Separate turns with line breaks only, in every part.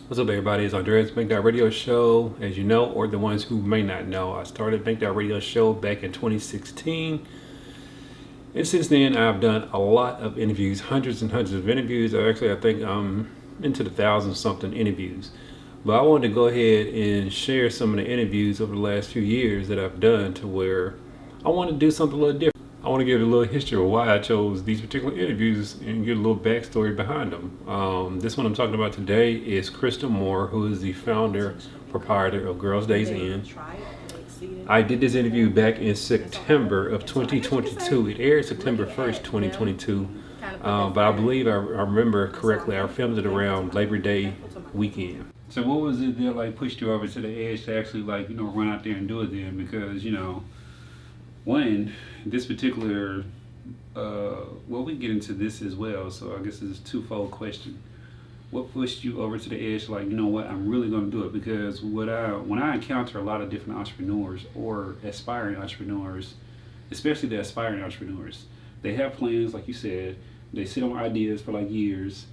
What's up, everybody? It's Andreas, Bank Radio Show. As you know, or the ones who may not know, I started Bank Radio Show back in 2016. And since then, I've done a lot of interviews, hundreds and hundreds of interviews. I think I'm into the thousand something interviews. But I wanted to go ahead and share some of the interviews over the last few years that I've done to where I want to do something a little different. I want to give a little history of why I chose these particular interviews and get a little backstory behind them. This one I'm talking about today is Crystal Moore, who is the founder, proprietor of Girls Days Inn. I did this interview back in September of 2022. It aired September 1st, 2022. But I believe I remember correctly, I filmed it around Labor Day weekend. So what was it that pushed you over to the edge to actually run out there and do it then? Because, one, this particular, well, we get into this as well, so I guess it's a twofold question. What pushed you over to the edge, you know what, I'm really going to do it? Because when I encounter a lot of different entrepreneurs or aspiring entrepreneurs, especially the aspiring entrepreneurs, they have plans, like you said, they sit on ideas for years,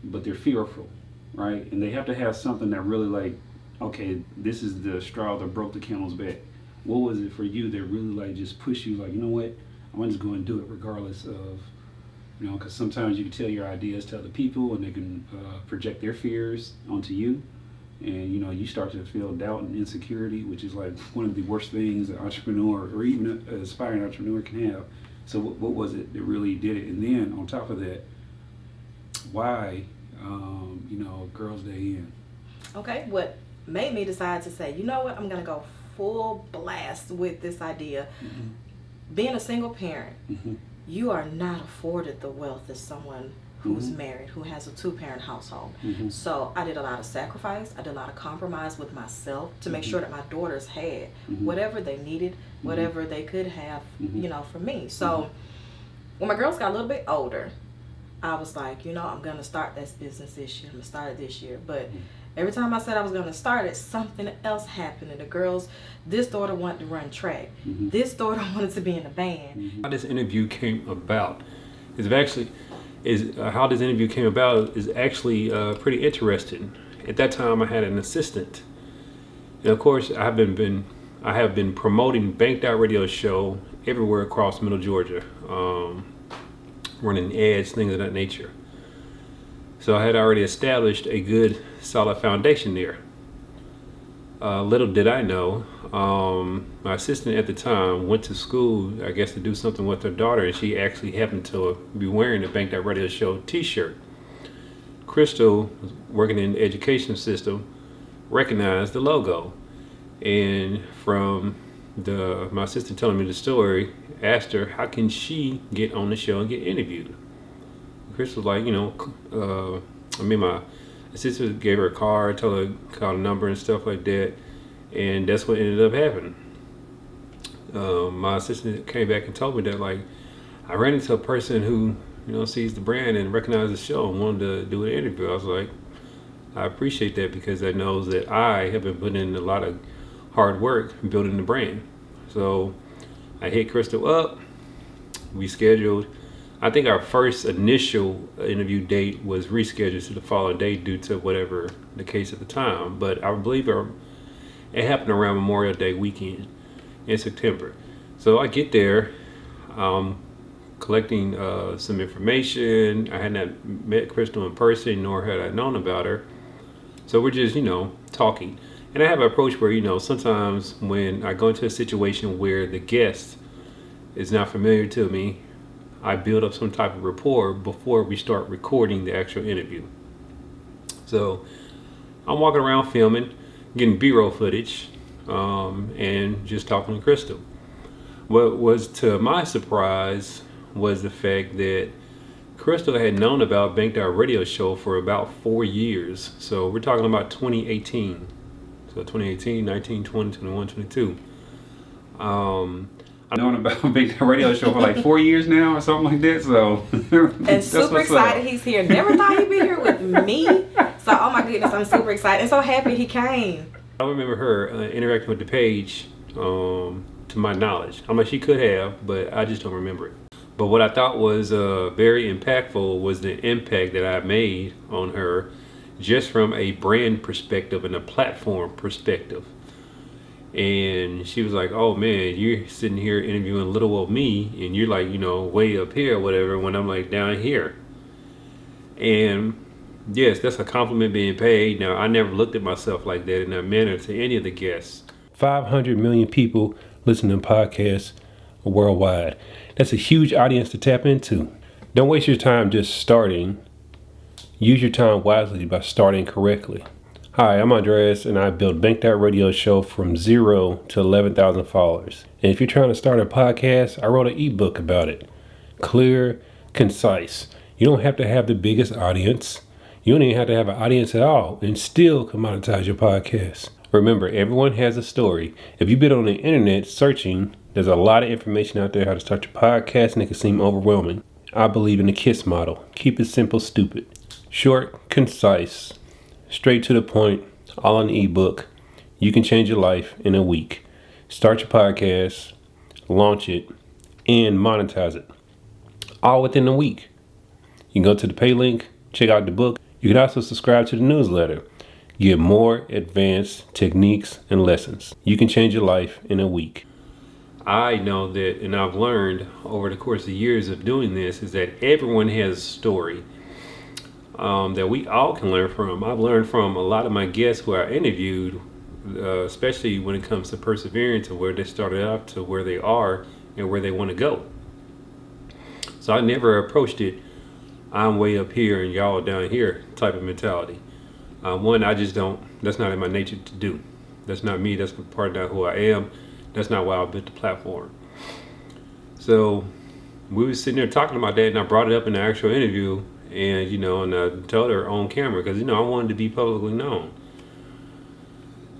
but they're fearful, right? And they have to have something that really okay, this is the straw that broke the camel's back. What was it for you that really just push you you know what, I'm just going to do it regardless of, because sometimes you can tell your ideas to other people and they can project their fears onto you, and you start to feel doubt and insecurity, which is one of the worst things an entrepreneur or even an aspiring entrepreneur can have. So what was it that really did it? And then on top of that, why Girls Day Inn?
Okay, what made me decide to say, you know what, I'm going to go full blast with this idea. Mm-hmm. Being a single parent, mm-hmm. you are not afforded the wealth as someone who's mm-hmm. married, who has a two-parent household. Mm-hmm. So I did a lot of sacrifice, I did a lot of compromise with myself to make mm-hmm. sure that my daughters had mm-hmm. whatever they needed, mm-hmm. whatever they could have, mm-hmm. For me. So mm-hmm. when my girls got a little bit older, I was like, I'm going to start this business this year. I'm going to start it this year. But mm-hmm. every time I said I was going to start it, something else happened. And the girls, this daughter wanted to run track. Mm-hmm. This daughter wanted to be in a band.
Mm-hmm. How this interview came about is how this interview came about is actually pretty interesting. At that time, I had an assistant. And of course, I have been promoting Banked Out Radio Show everywhere across Middle Georgia. Running ads, things of that nature. So I had already established a good, solid foundation there. Little did I know, my assistant at the time went to school, I guess, to do something with her daughter, and she actually happened to be wearing the Bank That Radio Show t-shirt. Crystal, working in the education system, recognized the logo, and from my assistant telling me the story, asked her how can she get on the show and get interviewed. Chris was like, my assistant gave her a card, told her to call a number and stuff like that, and that's what ended up happening. My assistant came back and told me that I ran into a person who sees the brand and recognized the show and wanted to do an interview. I was like, I appreciate that, because that knows that I have been putting in a lot of hard work building the brand. So I hit Crystal up. We scheduled. I think our first initial interview date was rescheduled to the following day due to whatever the case at the time. But I believe it happened around Memorial Day weekend in September. So I get there, collecting some information. I had not met Crystal in person, nor had I known about her. So we're just, talking. And I have an approach where, sometimes when I go into a situation where the guest is not familiar to me, I build up some type of rapport before we start recording the actual interview. So I'm walking around filming, getting B-roll footage, and just talking to Crystal. What was to my surprise was the fact that Crystal had known about Banked Out Radio Show for about 4 years. So we're talking about 2018. So 2018, 19, 20, 21, 22. I've known about Banked Out Radio Show for 4 years now or something like that. So
and super excited he's here. Never thought he'd be here with me. So oh my goodness, I'm super excited and so happy he came.
I remember her interacting with the page, to my knowledge. How much she could have, but I just don't remember it. But what I thought was very impactful was the impact that I made on her just from a brand perspective and a platform perspective. And she was like, oh man, you're sitting here interviewing little old me, and you're like, way up here or whatever, when I'm like down here. And yes, that's a compliment being paid. Now, I never looked at myself like that in that manner to any of the guests. 500 million people listen to podcasts worldwide. That's a huge audience to tap into. Don't waste your time just starting. Use your time wisely by starting correctly. Hi, I'm Andreas, and I built Bank.Radio show from 0 to 11,000 followers. And if you're trying to start a podcast, I wrote an ebook about it. Clear, concise. You don't have to have the biggest audience. You don't even have to have an audience at all and still can monetize your podcast. Remember, everyone has a story. If you've been on the internet searching, there's a lot of information out there how to start your podcast, and it can seem overwhelming. I believe in the KISS model. Keep it simple, stupid. Short, concise, straight to the point, all in the ebook. You can change your life in a week. Start your podcast, launch it, and monetize it. All within a week. You can go to the pay link, check out the book. You can also subscribe to the newsletter. Get more advanced techniques and lessons. You can change your life in a week. I know that, and I've learned over the course of years of doing this, is that everyone has a story that we all can learn from. I've learned from a lot of my guests who I interviewed, especially when it comes to perseverance and where they started out to where they are and where they want to go. So I never approached it, I'm way up here and y'all down here type of mentality. One, I just don't, that's not in my nature to do. That's not me, that's part of who I am. That's not why I built the platform. So we were sitting there talking about that, and I brought it up in the actual interview, and and I told her on camera, because I wanted to be publicly known.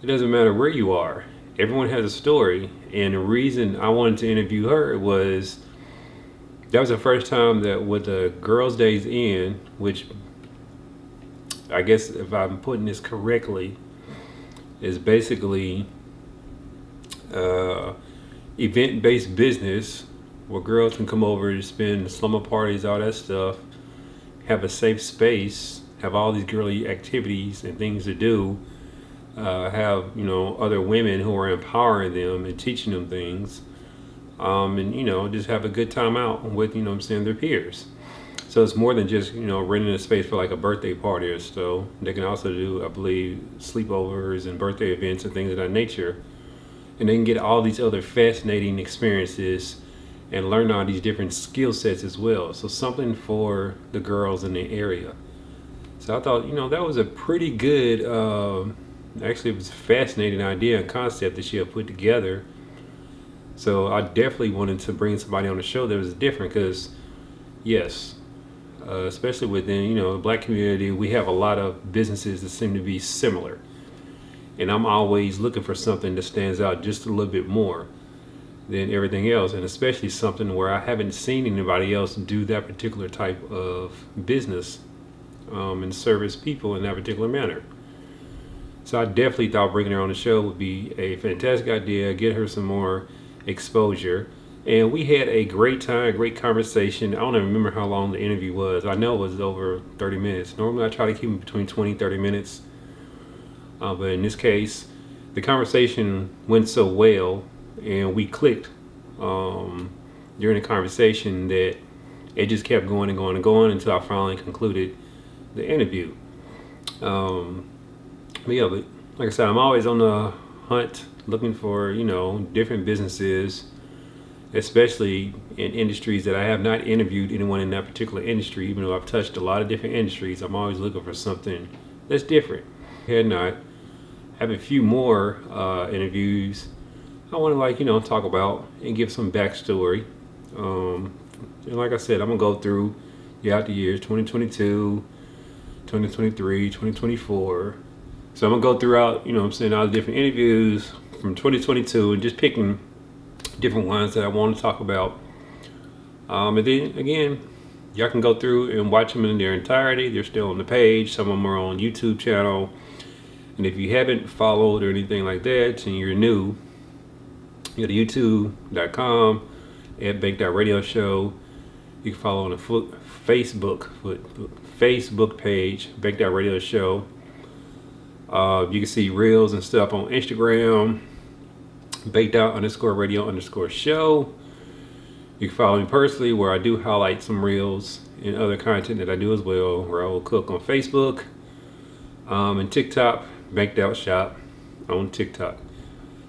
It doesn't matter where you are. Everyone has a story, and the reason I wanted to interview her was that was the first time that with the Girls Days In, which I guess if I'm putting this correctly, is basically event-based business where girls can come over to spend slumber parties, all that stuff, have a safe space, have all these girly activities and things to do, have other women who are empowering them and teaching them things, and just have a good time out with their peers. So it's more than just renting a space for like a birthday party or so. They can also do, I believe, sleepovers and birthday events and things of that nature, and they can get all these other fascinating experiences and learn all these different skill sets as well. So something for the girls in the area. So I thought, that was a pretty good, actually it was a fascinating idea and concept that she had put together. So I definitely wanted to bring somebody on the show that was different, because yes, especially within, the Black community, we have a lot of businesses that seem to be similar. And I'm always looking for something that stands out just a little bit more than everything else, and especially something where I haven't seen anybody else do that particular type of business and service people in that particular manner. So I definitely thought bringing her on the show would be a fantastic idea, get her some more exposure. And we had a great time, great conversation. I don't even remember how long the interview was. I know it was over 30 minutes. Normally I try to keep it between 20 and 30 minutes. But in this case, the conversation went so well and we clicked during the conversation that it just kept going and going and going until I finally concluded the interview. But like I said, I'm always on the hunt looking for, different businesses, especially in industries that I have not interviewed anyone in that particular industry. Even though I've touched a lot of different industries, I'm always looking for something that's different. And I have a few more interviews I want to talk about and give some backstory. And like I said, I'm gonna go through the years 2022, 2023, 2024. So I'm gonna go throughout, all the different interviews from 2022 and just picking different ones that I want to talk about. And then again, y'all can go through and watch them in their entirety. They're still on the page. Some of them are on YouTube channel. And if you haven't followed or anything like that and you're new, you go to youtube.com at Bank.Radio show. You can follow on the Facebook page, Bank.Radio show. You can see reels and stuff on Instagram, baked out _radio_show. You can follow me personally, where I do highlight some reels and other content that I do as well, where I will cook on Facebook, and TikTok, baked out shop on TikTok.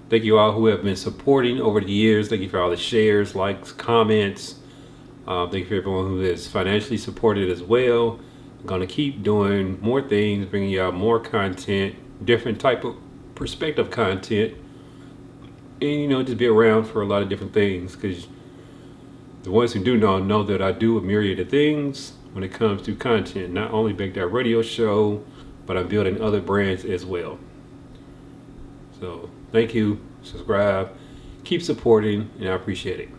Thank you all who have been supporting over the years. Thank you for all the shares, likes, comments. Thank you for everyone who has financially supported as well. I'm going to keep doing more things, bringing you out more content, different type of perspective content, and just be around for a lot of different things, because the ones who do know that I do a myriad of things when it comes to content. Not only Baked Out Radio Show, but I'm building other brands as well. So thank you, subscribe, keep supporting, and I appreciate it.